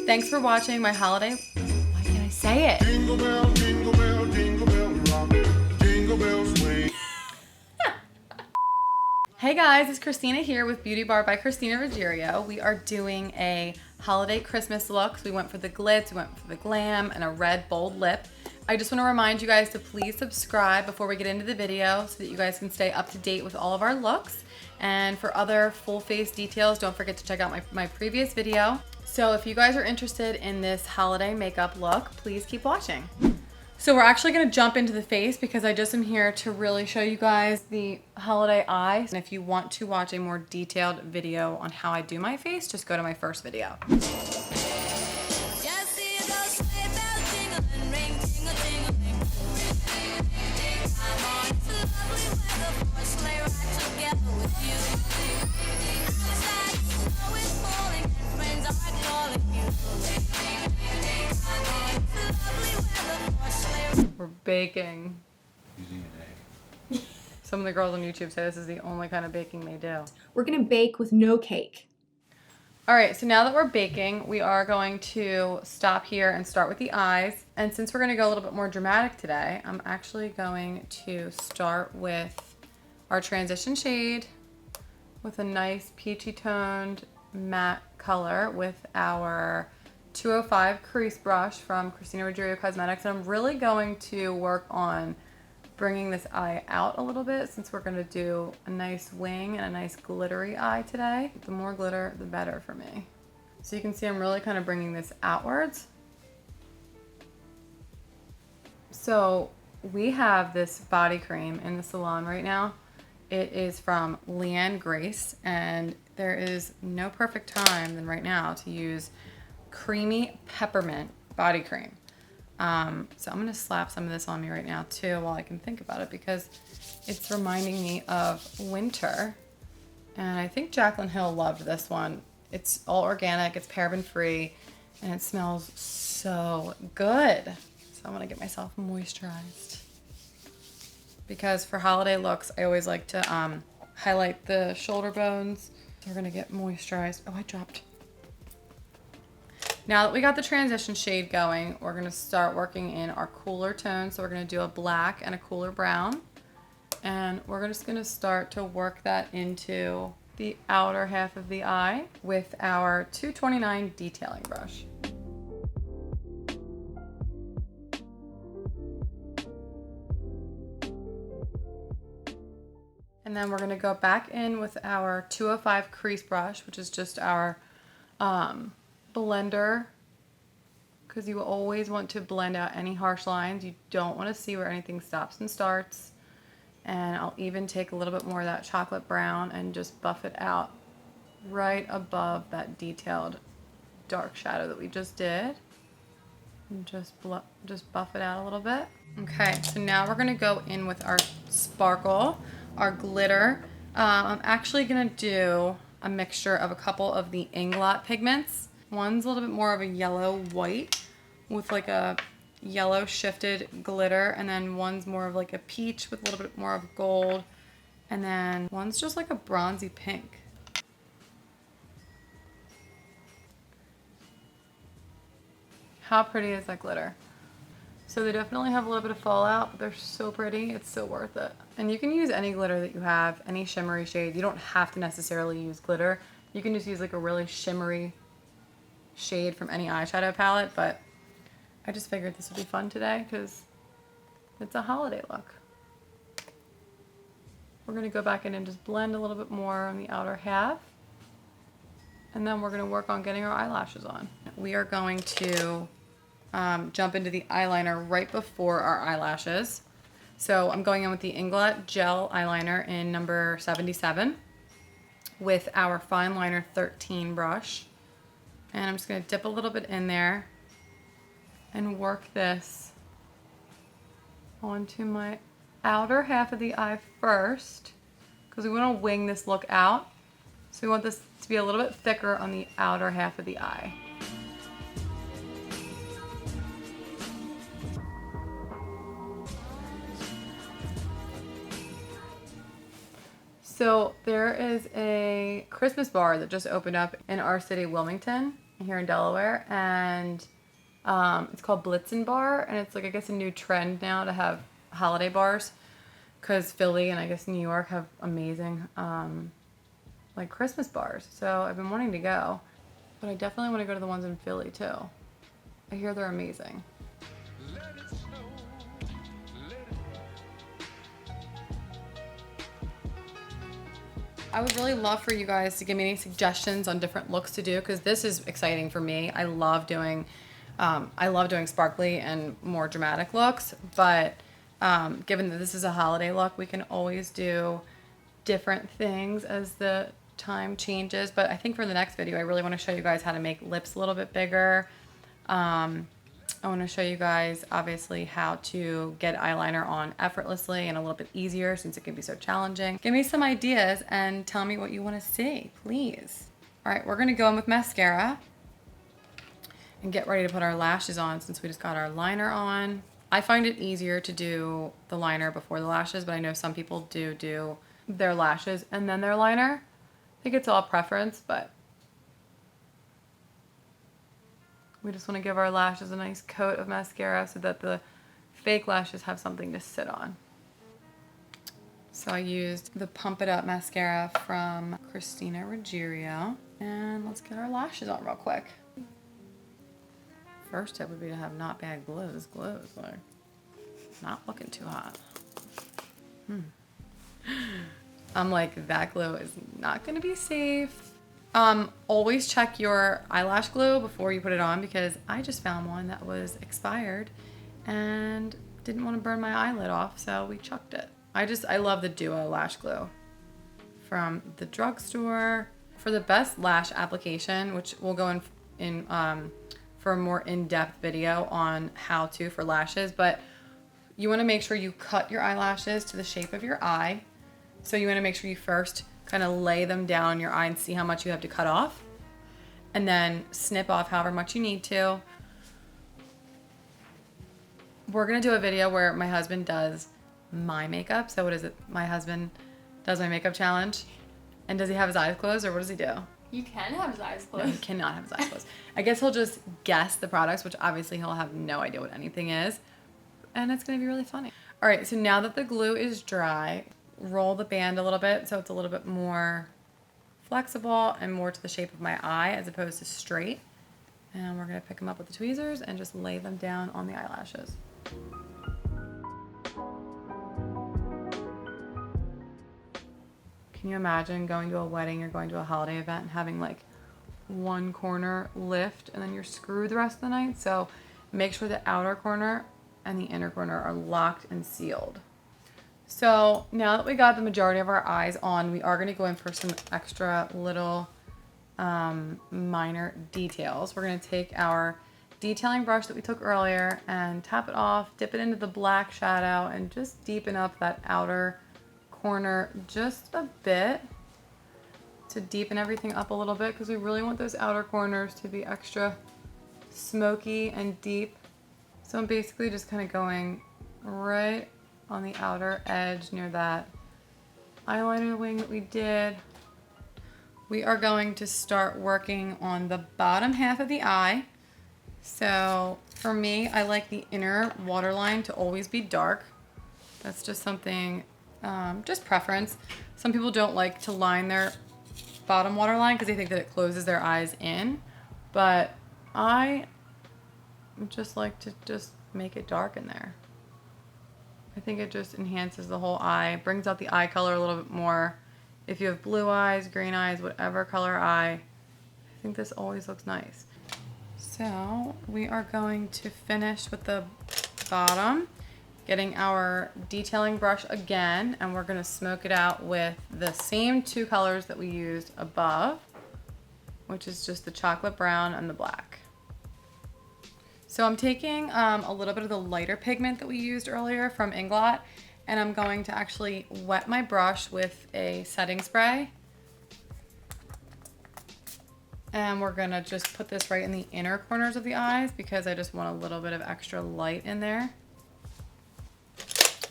Thanks for watching my holiday. Why can't I say it? Jingle bell, jingle bell, jingle bell rock. Jingle bells swing. Hey guys, it's Kristina here with Beauty Bar by Kristina Ruggerio. We are doing a holiday Christmas look. So we went for the glitz, we went for the glam, and a red bold lip. I just want to remind you guys to please subscribe before we get into the video so that you guys can stay up to date with all of our looks. And for other full face details, don't forget to check out my previous video. So if you guys are interested in this holiday makeup look, please keep watching. So we're actually gonna jump into the face because I just am here to really show you guys the holiday eye. And if you want to watch a more detailed video on how I do my face, just go to my first video. We're baking. Using an egg. Some of the girls on YouTube say this is the only kind of baking they do. We're gonna bake with no cake. All right, so now that we're baking, we are going to stop here and start with the eyes. And since we're gonna go a little bit more dramatic today, I'm actually going to start with our transition shade with a nice peachy toned matte color with our 205 Crease Brush from Kristina Ruggerio Cosmetics. And I'm really going to work on bringing this eye out a little bit since we're going to do a nice wing and a nice glittery eye today. The more glitter, the better for me. So you can see I'm really kind of bringing this outwards. So we have this body cream in the salon right now. It is from Leanne Grace, and there is no perfect time than right now to use creamy peppermint body cream. So I'm gonna slap some of this on me right now too while I can think about it because it's reminding me of winter. And I think Jaclyn Hill loved this one. It's all organic, it's paraben free, and it smells so good. So I'm gonna get myself moisturized. Because for holiday looks, I always like to highlight the shoulder bones. So we're gonna get moisturized. Oh, I dropped. Now that we got the transition shade going, we're gonna start working in our cooler tones. So we're gonna do a black and a cooler brown. And we're just gonna start to work that into the outer half of the eye with our 229 detailing brush. And then we're gonna go back in with our 205 Crease Brush, which is just our blender, because you always want to blend out any harsh lines. You don't want to see where anything stops and starts. And I'll even take a little bit more of that chocolate brown and just buff it out right above that detailed dark shadow that we just did. And just buff it out a little bit. Okay, so now we're gonna go in with our sparkle, our glitter. I'm actually gonna do a mixture of a couple of the Inglot pigments. One's a little bit more of a yellow white with like a yellow shifted glitter, and then one's more of like a peach with a little bit more of gold, and then one's just like a bronzy pink. How pretty is that glitter? So they definitely have a little bit of fallout, but they're so pretty. It's so worth it. And you can use any glitter that you have, any shimmery shade. You don't have to necessarily use glitter. You can just use like a really shimmery shade from any eyeshadow palette, but I just figured this would be fun today because it's a holiday look. We're gonna go back in and just blend a little bit more on the outer half, and then we're gonna work on getting our eyelashes on. We are going to jump into the eyeliner right before our eyelashes. So I'm going in with the Inglot Gel Eyeliner in number 77 with our Fine Liner 13 brush. And I'm just gonna dip a little bit in there and work this onto my outer half of the eye first, because we wanna wing this look out. So we want this to be a little bit thicker on the outer half of the eye. So there is a Christmas bar that just opened up in our city, Wilmington, here in Delaware, and it's called Blitzen Bar, and it's like, I guess, a new trend now to have holiday bars, because Philly and I guess New York have amazing like Christmas bars. So I've been wanting to go, but I definitely want to go to the ones in Philly too. I hear they're amazing. I would really love for you guys to give me any suggestions on different looks to do, because this is exciting for me. I love doing sparkly and more dramatic looks, but given that this is a holiday look, we can always do different things as the time changes. But I think for the next video, I really want to show you guys how to make lips a little bit bigger. I want to show you guys, obviously, how to get eyeliner on effortlessly and a little bit easier, since it can be so challenging. Give me some ideas and tell me what you want to see, please. All right, we're going to go in with mascara and get ready to put our lashes on, since we just got our liner on. I find it easier to do the liner before the lashes, but I know some people do their lashes and then their liner. I think it's all preference, but we just want to give our lashes a nice coat of mascara so that the fake lashes have something to sit on. So I used the Pump It Up mascara from Kristina Ruggerio. And let's get our lashes on real quick. First tip would be to have not bad glue. This glue is like not looking too hot. I'm like, that glue is not going to be safe. Always check your eyelash glue before you put it on, because I just found one that was expired and didn't want to burn my eyelid off, so we chucked it. I love the Duo lash glue from the drugstore. For the best lash application, which we'll go in for a more in-depth video on how to for lashes, but you want to make sure you cut your eyelashes to the shape of your eye. So you want to make sure you first kind of lay them down on your eye and see how much you have to cut off, and then snip off however much you need to. We're going to do a video where my husband does my makeup. So what is it? My husband does my makeup challenge. And does he have his eyes closed, or what does he do? You can have his eyes closed. No, he cannot have his eyes closed. I guess he'll just guess the products, which obviously he'll have no idea what anything is. And it's going to be really funny. All right, so now that the glue is dry, roll the band a little bit so it's a little bit more flexible and more to the shape of my eye as opposed to straight. And we're going to pick them up with the tweezers and just lay them down on the eyelashes. Can you imagine going to a wedding or going to a holiday event and having like one corner lift and then you're screwed the rest of the night? So make sure the outer corner and the inner corner are locked and sealed. So now that we got the majority of our eyes on, we are going to go in for some extra little minor details. We're going to take our detailing brush that we took earlier and tap it off, dip it into the black shadow, and just deepen up that outer corner just a bit to deepen everything up a little bit, because we really want those outer corners to be extra smoky and deep. So I'm basically just kind of going right on the outer edge near that eyeliner wing that we did. We are going to start working on the bottom half of the eye. So for me, I like the inner waterline to always be dark. That's just something, just preference. Some people don't like to line their bottom waterline because they think that it closes their eyes in, but I just like to just make it dark in there. I think it just enhances the whole eye, brings out the eye color a little bit more. If you have blue eyes, green eyes, whatever color eye, I think this always looks nice. So we are going to finish with the bottom, getting our detailing brush again, and we're going to smoke it out with the same two colors that we used above, which is just the chocolate brown and the black. So I'm taking a little bit of the lighter pigment that we used earlier from Inglot, and I'm going to actually wet my brush with a setting spray. And we're gonna just put this right in the inner corners of the eyes because I just want a little bit of extra light in there.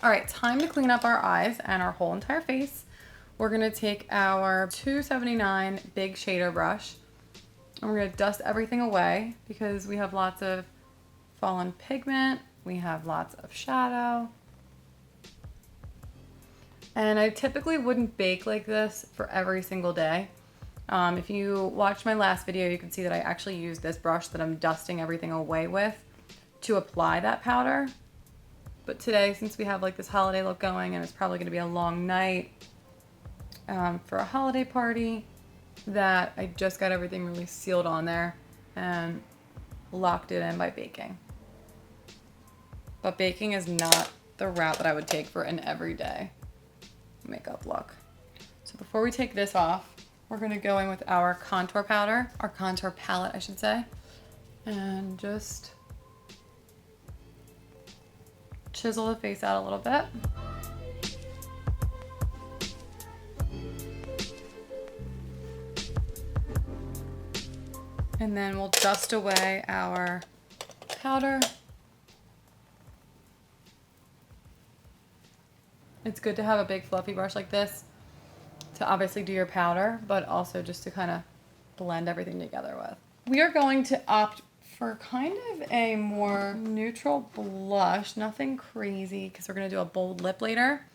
All right, time to clean up our eyes and our whole entire face. We're gonna take our 279 big shader brush, And we're going to dust everything away because we have lots of fallen pigment. We have lots of shadow. And I typically wouldn't bake like this for every single day. If you watched my last video, you can see that I actually use this brush that I'm dusting everything away with to apply that powder. But today, since we have like this holiday look going and it's probably going to be a long night for a holiday party, that I just got everything really sealed on there and locked it in by baking. But baking is not the route that I would take for an everyday makeup look. So before we take this off, we're going to go in with our contour powder, our contour palette, I should say, and just chisel the face out a little bit. And then we'll dust away our powder. It's good to have a big fluffy brush like this to obviously do your powder, but also just to kind of blend everything together with. We are going to opt for kind of a more neutral blush, nothing crazy, because we're going to do a bold lip later.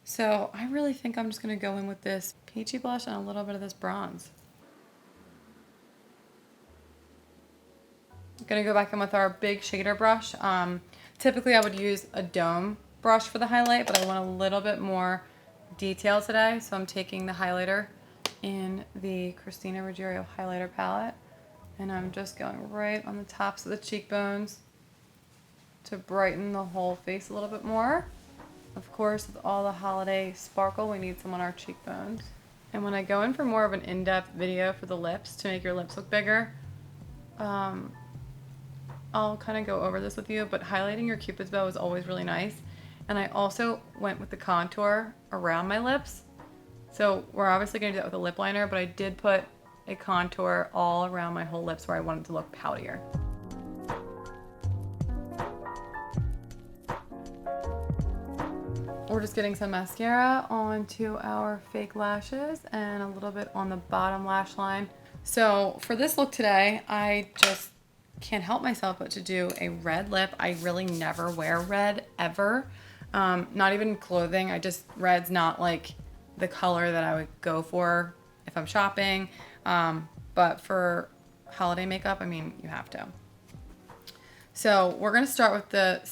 So I really think I'm just going to go in with this peachy blush and a little bit of this bronze. I'm going to go back in with our big shader brush. Typically I would use a dome brush for the highlight, but I want a little bit more detail today, so I'm taking the highlighter in the Kristina Ruggerio highlighter palette, and I'm just going right on the tops of the cheekbones to brighten the whole face a little bit more. Of course, with all the holiday sparkle, we need some on our cheekbones. And when I go in for more of an in-depth video for the lips to make your lips look bigger, I'll kind of go over this with you, but highlighting your Cupid's bow is always really nice. And I also went with the contour around my lips. So we're obviously going to do that with a lip liner, but I did put a contour all around my whole lips where I wanted to look poutier. We're just getting some mascara onto our fake lashes and a little bit on the bottom lash line. So for this look today, I just can't help myself but to do a red lip. I really never wear red ever. Not even clothing. Red's not like the color that I would go for if I'm shopping. But for holiday makeup, I mean, you have to. So we're going to start with the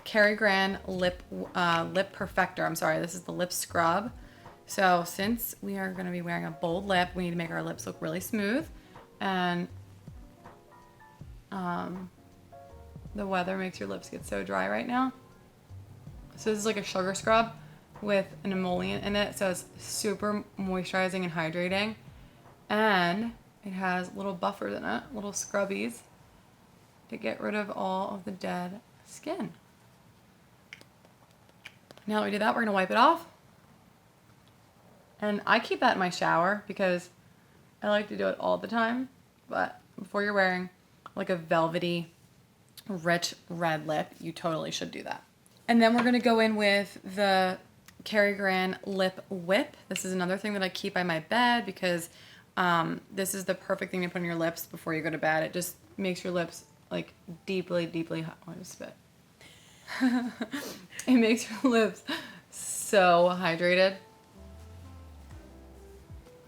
Kerri Gran lip perfector. I'm sorry, this is the lip scrub. So since we are going to be wearing a bold lip, we need to make our lips look really smooth. And the weather makes your lips get so dry right now. So this is like a sugar scrub with an emollient in it, so it's super moisturizing and hydrating, and it has little buffers in it, little scrubbies to get rid of all of the dead skin. Now that we do that, we're gonna wipe it off, and I keep that in my shower because I like to do it all the time, but before you're wearing like a velvety rich red lip, you totally should do that. And then we're going to go in with the Kerri Gran Lip Whip. This is another thing that I keep by my bed because this is the perfect thing to put on your lips before you go to bed. It just makes your lips like deeply, deeply hot. Oh, I just spit. It makes your lips so hydrated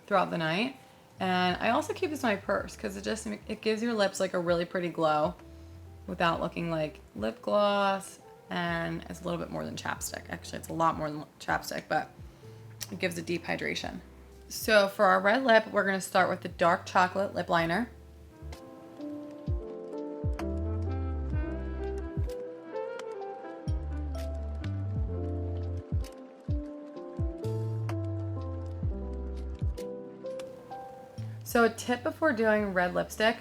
throughout the night. And I also keep this in my purse because it gives your lips like a really pretty glow without looking like lip gloss. And it's a little bit more than chapstick. Actually, it's a lot more than chapstick, but it gives a deep hydration. So for our red lip, we're going to start with the dark chocolate lip liner. So a tip before doing red lipstick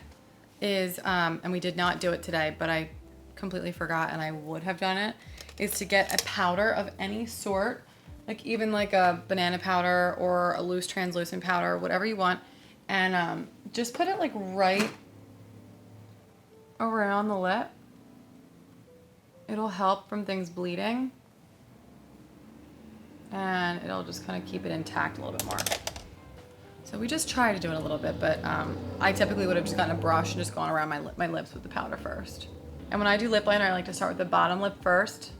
is, and we did not do it today, but I completely forgot and I would have done it, is to get a powder of any sort, like even like a banana powder or a loose translucent powder, whatever you want, and just put it like right around the lip. It'll help from things bleeding, and it'll just kind of keep it intact a little bit more. So we just try to do it a little bit, but I typically would have just gotten a brush and just gone around my lips with the powder first. And when I do lip liner, I like to start with the bottom lip first,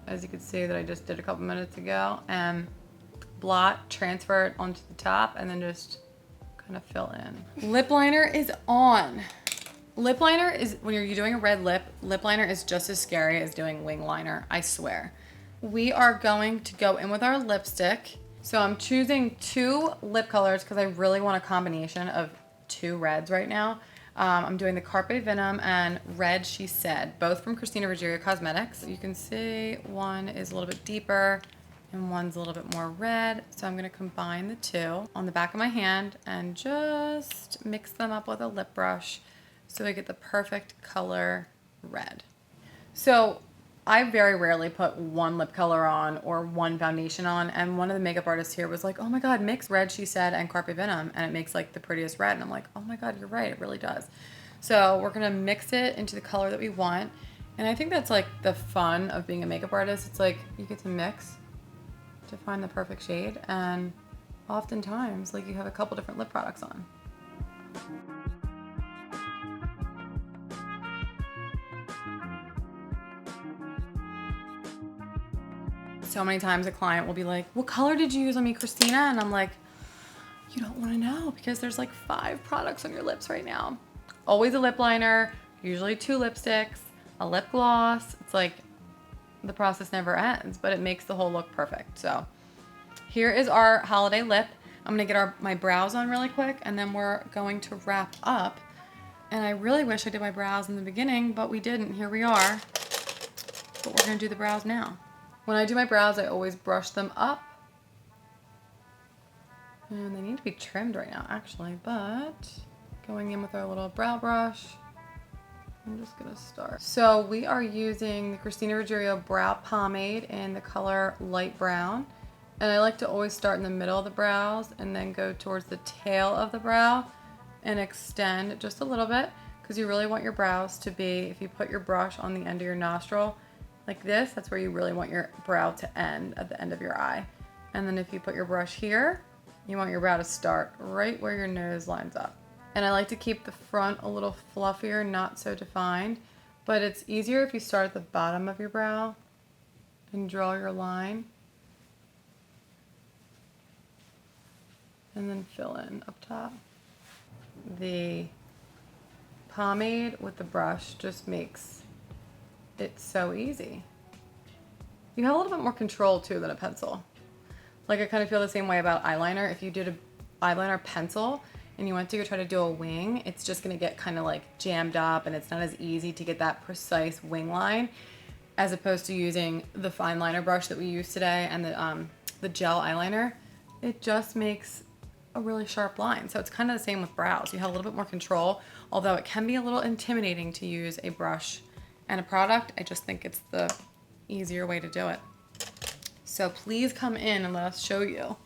as you can see that I just did a couple minutes ago, and blot, transfer it onto the top, and then just kind of fill in. Lip liner is on. Lip liner is, when you're doing a red lip, lip liner is just as scary as doing wing liner, I swear. We are going to go in with our lipstick. So I'm choosing 2 lip colors because I really want a combination of 2 reds right now. I'm doing the Carpe Venom and Red She Said, both from Kristina Ruggerio Cosmetics. You can see one is a little bit deeper and one's a little bit more red. So I'm gonna combine the 2 on the back of my hand and just mix them up with a lip brush so I get the perfect color red. So I very rarely put one lip color on or one foundation on, and one of the makeup artists here was like, oh my god, mix Red She Said and Carpe Venom and it makes like the prettiest red. And I'm like, oh my god, you're right, it really does. So we're gonna mix it into the color that we want. And I think that's like the fun of being a makeup artist. It's like you get to mix to find the perfect shade, and oftentimes like you have a couple different lip products on. So many times a client will be like, what color did you use on me, Kristina? And I'm like, you don't want to know because there's like 5 products on your lips right now. Always a lip liner, usually 2 lipsticks, a lip gloss. It's like the process never ends, but it makes the whole look perfect. So here is our holiday lip. I'm going to get my brows on really quick, and then we're going to wrap up. And I really wish I did my brows in the beginning, but we didn't. Here we are. But we're going to do the brows now. When I do my brows, I always brush them up. And they need to be trimmed right now, actually, but going in with our little brow brush, I'm just gonna start. So we are using the Kristina Ruggerio Brow Pomade in the color light brown. And I like to always start in the middle of the brows and then go towards the tail of the brow and extend just a little bit, because you really want your brows to be, if you put your brush on the end of your nostril, like this, that's where you really want your brow to end, at the end of your eye. And then if you put your brush here, you want your brow to start right where your nose lines up. And I like to keep the front a little fluffier, not so defined, but it's easier if you start at the bottom of your brow and draw your line. And then fill in up top. The pomade with the brush just makes it's so easy. You have a little bit more control too than a pencil. Like I kind of feel the same way about eyeliner. If you did an eyeliner pencil and you went to go try to do a wing, it's just gonna get kind of like jammed up, and it's not as easy to get that precise wing line as opposed to using the fine liner brush that we use today and the gel eyeliner. It just makes a really sharp line. So it's kind of the same with brows. You have a little bit more control, although it can be a little intimidating to use a brush and a product. I just think it's the easier way to do it. So please come in and let us show you.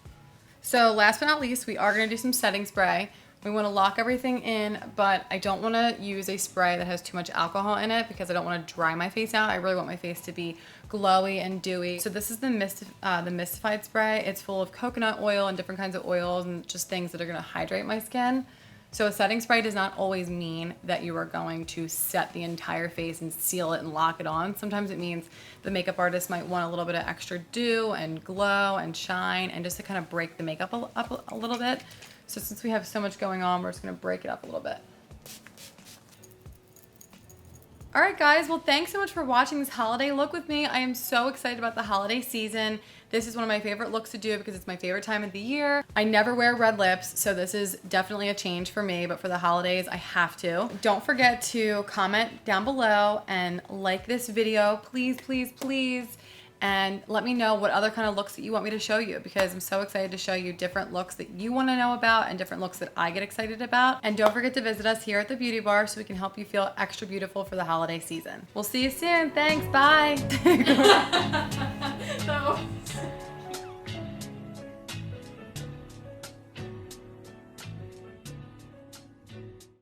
So last but not least, we are gonna do some setting spray. We wanna lock everything in, but I don't wanna use a spray that has too much alcohol in it because I don't wanna dry my face out. I really want my face to be glowy and dewy. So this is the Mystified spray. It's full of coconut oil and different kinds of oils and just things that are gonna hydrate my skin. So a setting spray does not always mean that you are going to set the entire face and seal it and lock it on. Sometimes it means the makeup artist might want a little bit of extra dew and glow and shine, and just to kind of break the makeup up a little bit. So since we have so much going on, we're just gonna break it up a little bit. All right, guys, well, thanks so much for watching this holiday look with me. I am so excited about the holiday season. This is one of my favorite looks to do because it's my favorite time of the year. I never wear red lips, so this is definitely a change for me, but for the holidays, I have to. Don't forget to comment down below and like this video, please, please, please. And let me know what other kind of looks that you want me to show you, because I'm so excited to show you different looks that you want to know about and different looks that I get excited about. And don't forget to visit us here at the Beauty Bar so we can help you feel extra beautiful for the holiday season. We'll see you soon. Thanks. Bye. So